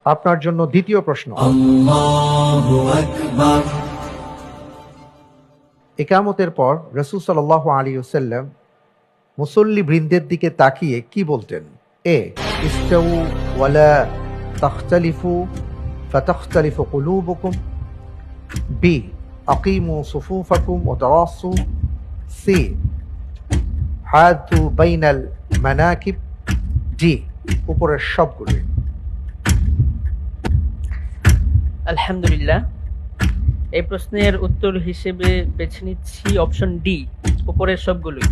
আপনার জন্য দ্বিতীয় প্রশ্ন। ইকামতের পর রাসূল সাল্লাল্লাহু আলাইহি ওয়াসাল্লাম মুসল্লি বৃন্দের দিকে তাকিয়ে কি বলতেন? এ, ইস্তাউ ওয়ালা তাখতালিফু ফাতাখতালিফু কুলুবুকুম। বি, আকিমু সুফুফাকুম ওয়া তারাসু। সি, হাদু বাইনাল মানাকিব। ডি, উপরের সবগুলো। আলহামদুলিল্লাহ, এই প্রশ্নের উত্তর হিসেবে বেছে নিচ্ছি অপশন ডি, উপরের সবগুলোই।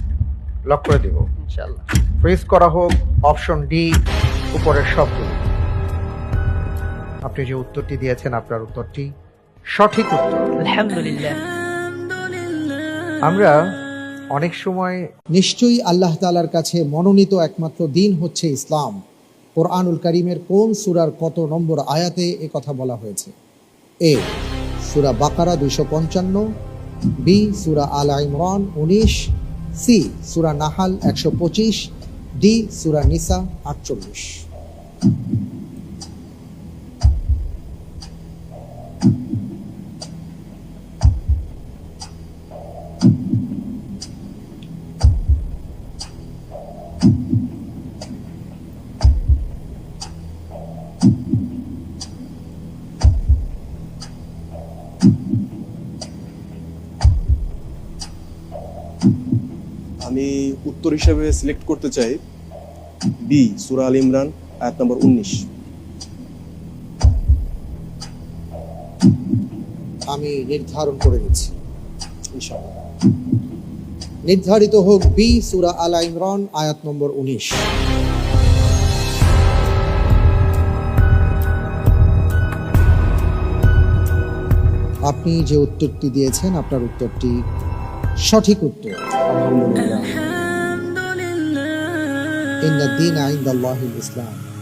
লক করে দেব। ইনশাআল্লাহ। ফ্রিজ করা হোক অপশন ডি, উপরের সবগুলো। আপনি যে উত্তরটি দিয়েছেন আপনার উত্তরটি সঠিক উত্তর। আলহামদুলিল্লাহ। আমরা অনেক সময় নিশ্চয়ই আল্লাহ তাআলার কাছে মনোনীত একমাত্র দিন হচ্ছে ইসলাম। কোরআনুল কারীমের কোন সূরার কত নম্বর আয়াতে এ কথা বলা হয়েছে? এ, সূরা বাকারা 255। বি, সূরা আল ইমরান 19। সি, সূরা নাহাল 125। ডি, সূরা নিসা 48। আমি উত্তর হিসেবে সিলেক্ট করতে চাই বি, সূরা আল ইমরান আয়াত নম্বর 19। আমি নির্ধারণ করে নিচ্ছি ইনশাআল্লাহ। নির্ধারিত হোক বি, সূরা আল ইমরান আয়াত নম্বর 19। আপনি যে উত্তরটি দিয়েছেন আপনার উত্তরটি সঠিক উত্তর। আলহামদুলিল্লাহ। ইন্নাদ দীনা ইনদাল্লাহিল ইসলাম।